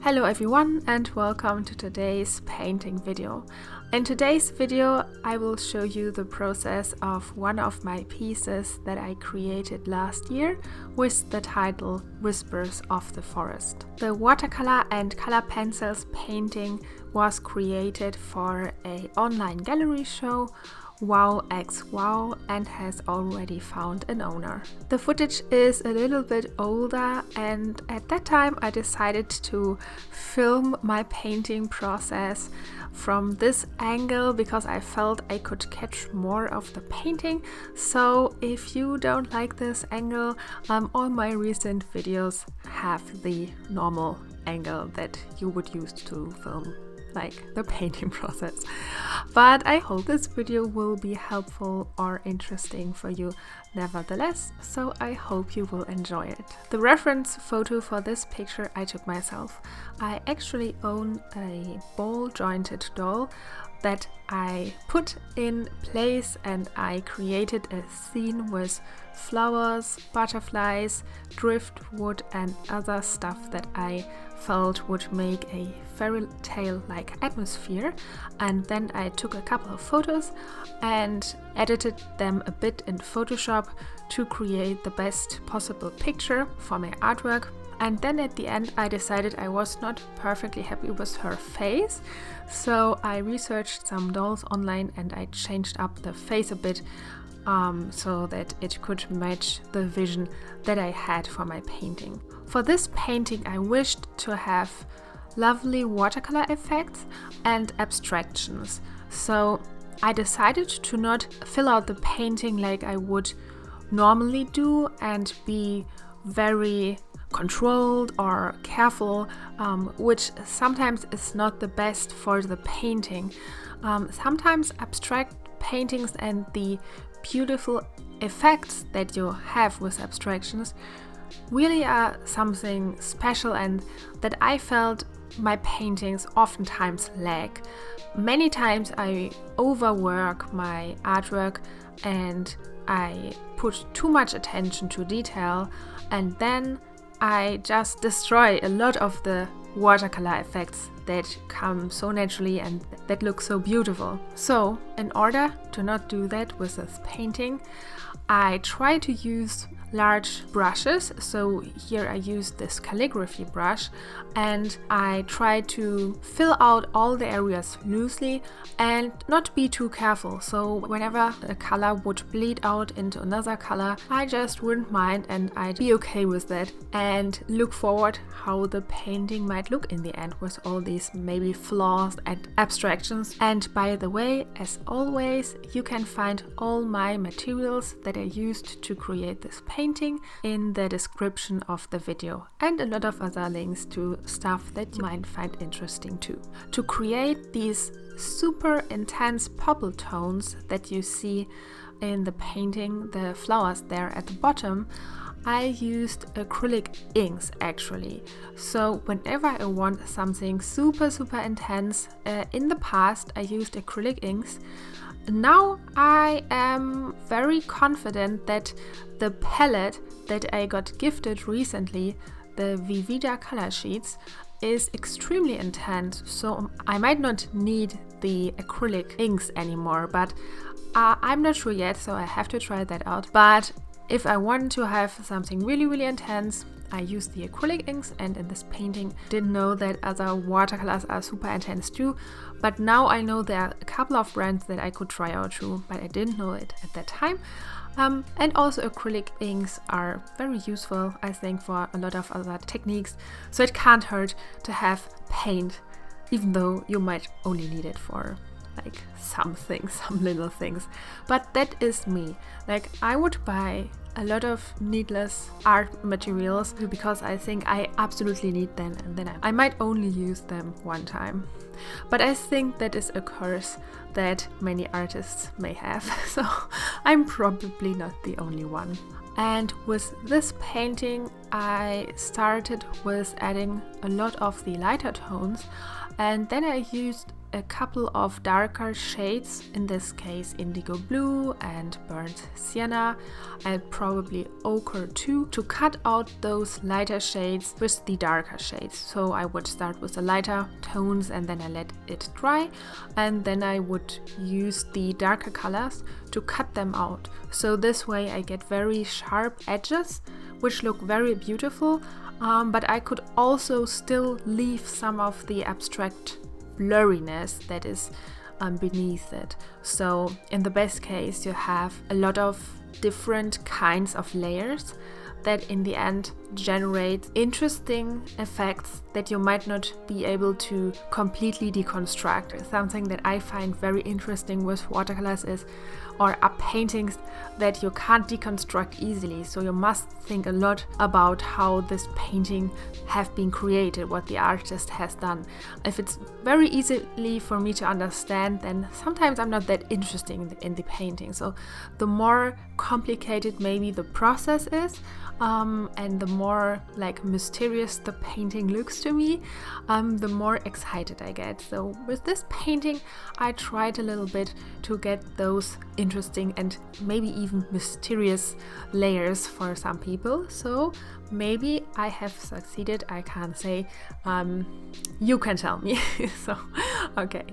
Hello everyone and welcome to today's painting video. In today's video I will show you the process of one of my pieces that I created last year with the title Whispers of the Forest. The watercolor and color pencils painting was created for an online gallery show Wow X Wow and has already found an owner. The footage is a little bit older and at that time I decided to film my painting process from this angle because I felt I could catch more of the painting. So if you don't like this angle, all my recent videos have the normal angle that you would use to film like the painting process. But I hope this video will be helpful or interesting for you nevertheless, so I hope you will enjoy it. The reference photo for this picture I took myself. I actually own a ball jointed doll that I put in place and I created a scene with flowers, butterflies, driftwood and other stuff that I felt would make a fairy tale like atmosphere, and then I took a couple of photos and edited them a bit in Photoshop to create the best possible picture for my artwork. And then at the end I decided I was not perfectly happy with her face, so I researched some dolls online and I changed up the face a bit so that it could match the vision that I had for my painting. For this painting I wished to have lovely watercolor effects and abstractions, so I decided to not fill out the painting like I would normally do and be very controlled or careful, which sometimes is not the best for the painting. Sometimes abstract paintings and the beautiful effects that you have with abstractions really are something special and that I felt my paintings oftentimes lack. Many times I overwork my artwork and I put too much attention to detail, and then I just destroy a lot of the watercolor effects that come so naturally and that look so beautiful. So in order to not do that with this painting, I try to use large brushes. So here I use this calligraphy brush and I try to fill out all the areas loosely and not be too careful. So whenever a color would bleed out into another color, I just wouldn't mind and I'd be okay with that and look forward how the painting might look in the end with all these maybe flaws and abstractions. And by the way, as always, you can find all my materials that I used to create this painting in the description of the video, and a lot of other links to stuff that you might find interesting too. To create these super intense purple tones that you see in the painting, the flowers there at the bottom, I used acrylic inks actually. So whenever I want something super intense, in the past I used acrylic inks. Now I am very confident that the palette that I got gifted recently, the Vivida color sheets, is extremely intense, so I might not need the acrylic inks anymore, but I'm not sure yet, so I have to try that out. But if I want to have something really intense, I use the acrylic inks, and in this painting didn't know that other watercolors are super intense too, but now I know there are a couple of brands that I could try out too, but I didn't know it at that time. And also acrylic inks are very useful, I think, for a lot of other techniques, so it can't hurt to have paint, even though you might only need it for like some things, some little things. But that is me. Like, I would buy a lot of needless art materials because I think I absolutely need them, and then I might only use them one time. But I think that is a curse that many artists may have, so I'm probably not the only one. And with this painting I started with adding a lot of the lighter tones, and then I used a couple of darker shades, in this case indigo blue and burnt sienna and probably ochre too, to cut out those lighter shades with the darker shades. So I would start with the lighter tones and then I let it dry, and then I would use the darker colors to cut them out. So this way I get very sharp edges which look very beautiful, but I could also still leave some of the abstract blurriness that is beneath it. So in the best case you have a lot of different kinds of layers that in the end generate interesting effects that you might not be able to completely deconstruct. Something that I find very interesting with watercolors is, or are paintings that you can't deconstruct easily. So you must think a lot about how this painting have been created, what the artist has done. If it's very easily for me to understand, then sometimes I'm not that interesting in the painting. So the more complicated maybe the process is, and the more like mysterious the painting looks to me, the more excited I get. So with this painting I tried a little bit to get those interesting and maybe even mysterious layers for some people. So maybe I have succeeded, I can't say. You can tell me. So okay.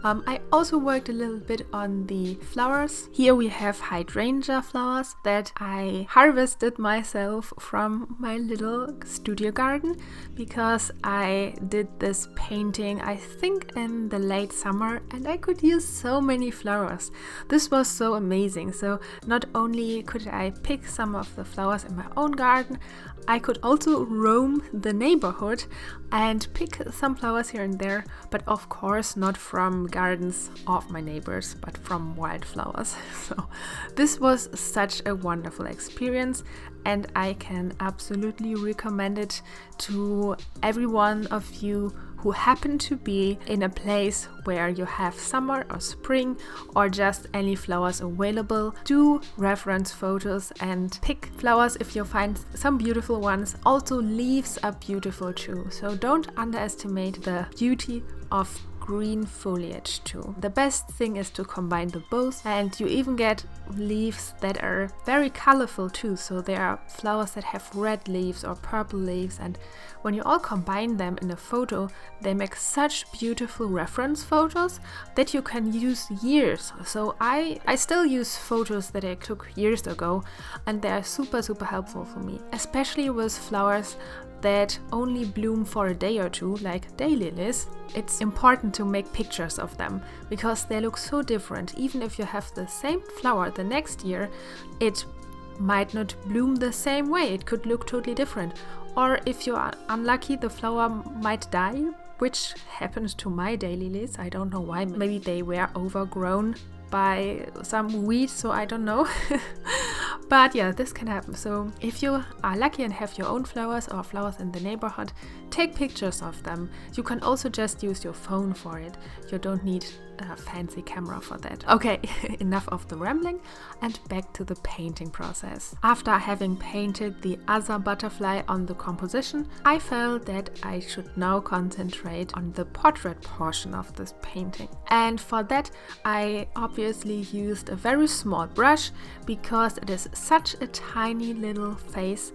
I also worked a little bit on the flowers. Here we have hydrangea flowers that I harvested myself from my little studio garden, because I did this painting I think in the late summer and I could use so many flowers. This was so amazing. So not only could I pick some of the flowers in my own garden, I could also roam the neighborhood and pick some flowers here and there, but of course not from gardens of my neighbors, but from wildflowers. So this was such a wonderful experience and I can absolutely recommend it to every one of you who happen to be in a place where you have summer or spring or just any flowers available. Do reference photos and pick flowers if you find some beautiful ones. Also leaves are beautiful too, so don't underestimate the beauty of green foliage too. The best thing is to combine the both, and you even get leaves that are very colorful too. So there are flowers that have red leaves or purple leaves, and when you all combine them in a photo, they make such beautiful reference photos that you can use years. So I still use photos that I took years ago, and they are super helpful for me, especially with flowers that only bloom for a day or two, like daylilies. It's important to make pictures of them because they look so different. Even if you have the same flower the next year, it might not bloom the same way. It could look totally different. Or if you are unlucky, the flower might die, which happened to my daylilies. I don't know why. Maybe they were overgrown by some weed, so I don't know. But yeah, this can happen. So if you are lucky and have your own flowers or flowers in the neighborhood, take pictures of them. You can also just use your phone for it. You don't need a fancy camera for that. Okay, enough of the rambling and back to the painting process. After having painted the other butterfly on the composition, I felt that I should now concentrate on the portrait portion of this painting. And for that, I obviously used a very small brush because it is such a tiny little face,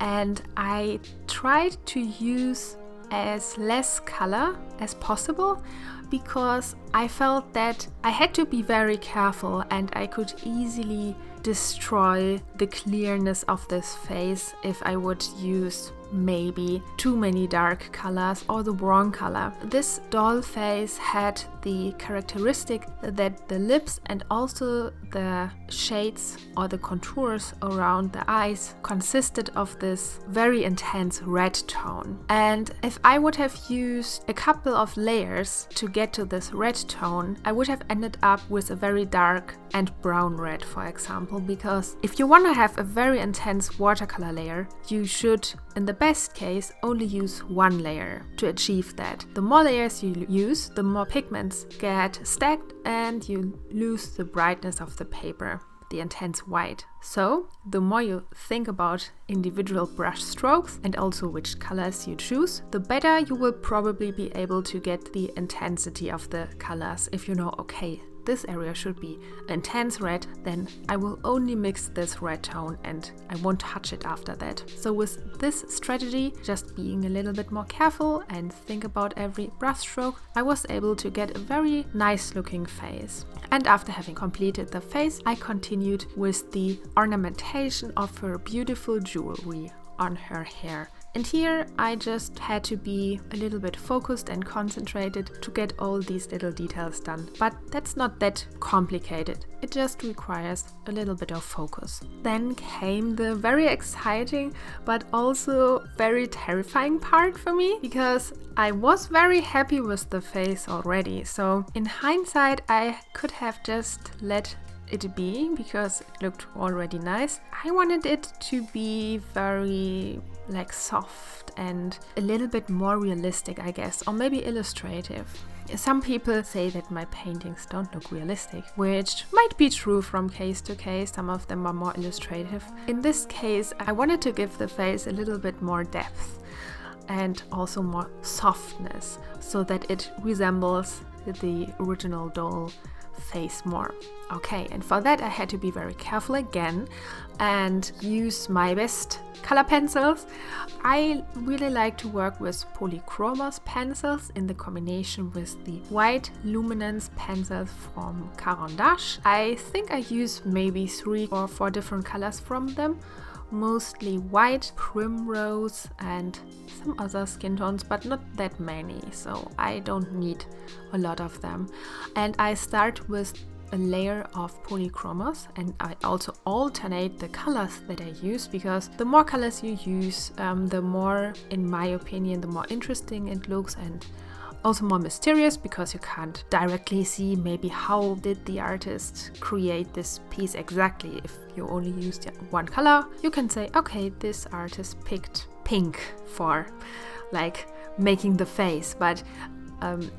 and I tried to use as less color as possible because I felt that I had to be very careful and I could easily destroy the clearness of this face if I would use maybe too many dark colors or the wrong color. This doll face had the characteristic that the lips and also the shades or the contours around the eyes consisted of this very intense red tone. And if I would have used a couple of layers to get to this red tone, I would have ended up with a very dark and brown red, for example, because if you want to have a very intense watercolor layer, you should, in the best case, only use one layer to achieve that. The more layers you use, the more pigments get stacked and you lose the brightness of the paper. the intense white. So the more you think about individual brush strokes and also which colors you choose, the better you will probably be able to get the intensity of the colors. If you know, okay, this area should be intense red, then I will only mix this red tone and I won't touch it after that. So with this strategy, just being a little bit more careful and think about every brush stroke, I was able to get a very nice looking face. And after having completed the face, I continued with the ornamentation of her beautiful jewelry on her hair. And here I just had to be a little bit focused and concentrated to get all these little details done. But that's not that complicated. It just requires a little bit of focus. Then came the very exciting but also very terrifying part for me, because I was very happy with the face already. So in hindsight, I could have just let it be because it looked already nice. I wanted it to be very like soft and a little bit more realistic, I guess, or maybe illustrative. Some people say that my paintings don't look realistic, which might be true from case to case. Some of them are more illustrative. In this case, I wanted to give the face a little bit more depth and also more softness so that it resembles the original doll face more. Okay, and for that I had to be very careful again and use my best color pencils. I really like to work with polychromos pencils in the combination with the white luminance pencils from Caran d'Ache. I think I use maybe 3 or 4 different colors from them. Mostly white, primrose and some other skin tones, but not that many, so I don't need a lot of them. And I start with a layer of polychromos, and I also alternate the colors that I use, because the more colors you use, the more, in my opinion, the more interesting it looks and also more mysterious, because you can't directly see maybe how did the artist create this piece exactly. If you only used one color, you can say, okay, this artist picked pink for like making the face, but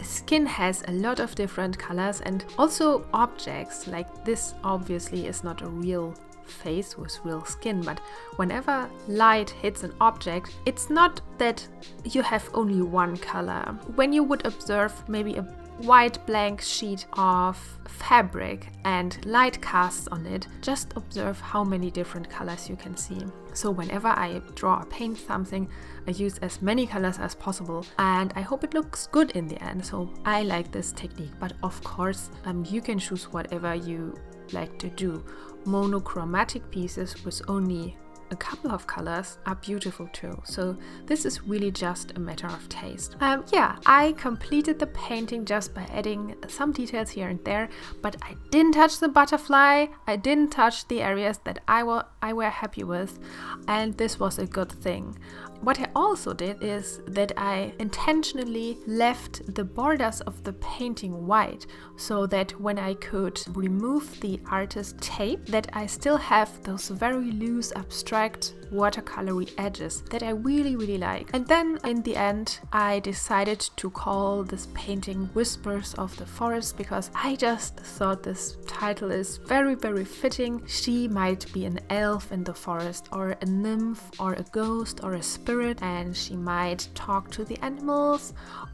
skin has a lot of different colors, and also objects like this obviously is not a real face with real skin, but whenever light hits an object, it's not that you have only one color. When you would observe maybe a white blank sheet of fabric and light casts on it, just observe how many different colors you can see. So whenever I draw or paint something, I use as many colors as possible, and I hope it looks good in the end. So I like this technique, but of course you can choose whatever you like to do. Monochromatic pieces with only a couple of colors are beautiful too. So this is really just a matter of taste. Yeah, I completed the painting just by adding some details here and there, but I didn't touch the butterfly. I didn't touch the areas that I were happy with, and this was a good thing. What I also did is that I intentionally left the borders of the painting white, so that when I could remove the artist tape, that I still have those very loose, abstract, watercolory edges that I really like. And then in the end, I decided to call this painting Whispers of the Forest, because I just thought this title is very fitting. She might be an elf in the forest, or a nymph, or a ghost, or a spirit, and she might talk to the animals,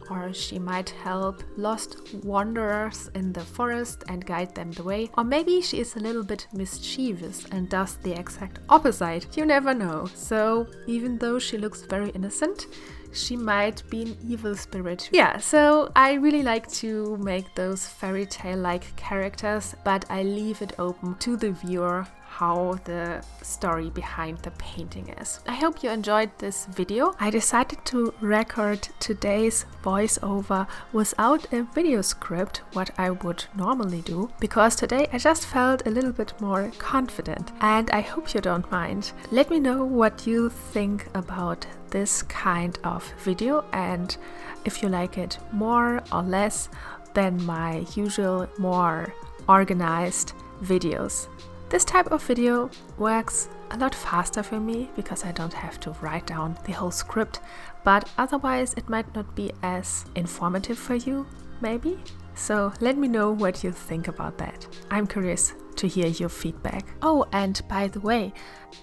or she might help lost wanderers in the forest and guide them the way, or maybe she is a little bit mischievous and does the exact opposite. You never know. So even though she looks very innocent, she might be an evil spirit. Yeah, so I really like to make those fairy tale-like characters, but I leave it open to the viewer how the story behind the painting is. I hope you enjoyed this video. I decided to record today's voiceover without a video script, what I would normally do, because today I just felt a little bit more confident, and I hope you don't mind. Let me know what you think about this kind of video, and if you like it more or less than my usual more organized videos. This type of video works a lot faster for me because I don't have to write down the whole script, but otherwise it might not be as informative for you, maybe. So let me know what you think about that. I'm curious to hear your feedback. Oh, and by the way,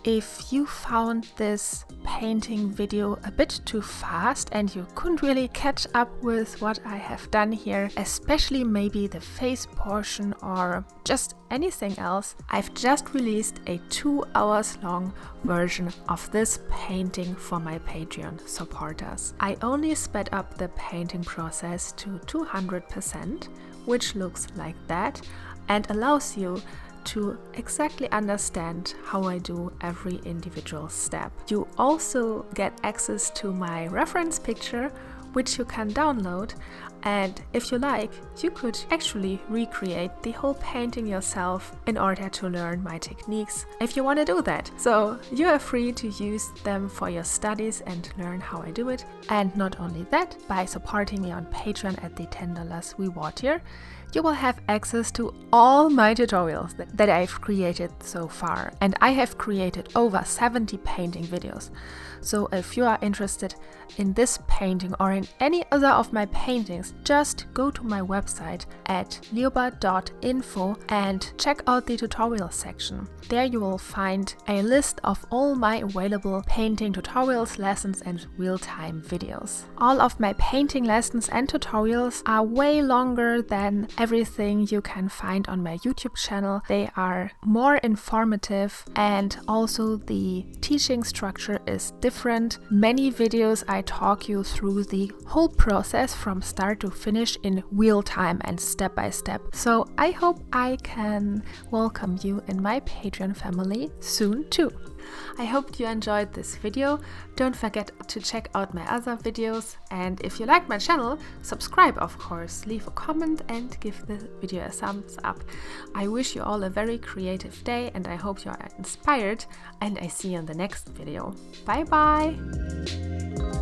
if you found this painting video a bit too fast and you couldn't really catch up with what I have done here, especially maybe the face portion or just anything else, I've just released a 2 hours long version of this painting for my Patreon supporters. I only sped up the painting process to 200%, which looks like that, and allows you to exactly understand how I do every individual step. You also get access to my reference picture, which you can download, and if you like, you could actually recreate the whole painting yourself in order to learn my techniques if you want to do that. So you are free to use them for your studies and learn how I do it. And not only that, by supporting me on Patreon at the $10 reward tier, you will have access to all my tutorials that I've created so far. And I have created over 70 painting videos. So if you are interested in this painting or in any other of my paintings, just go to my website at lioba.info and check out the tutorial section. There you will find a list of all my available painting tutorials, lessons and real-time videos. All of my painting lessons and tutorials are way longer than everything you can find on my YouTube channel. They are more informative, and also the teaching structure is different. Many videos I talk you through the whole process from start to finish in real time and step by step. So I hope I can welcome you in my Patreon family soon too. I hope you enjoyed this video. Don't forget to check out my other videos, and if you like my channel, subscribe of course, leave a comment and give the video a thumbs up. I wish you all a very creative day and I hope you are inspired, and I see you in the next video. Bye bye!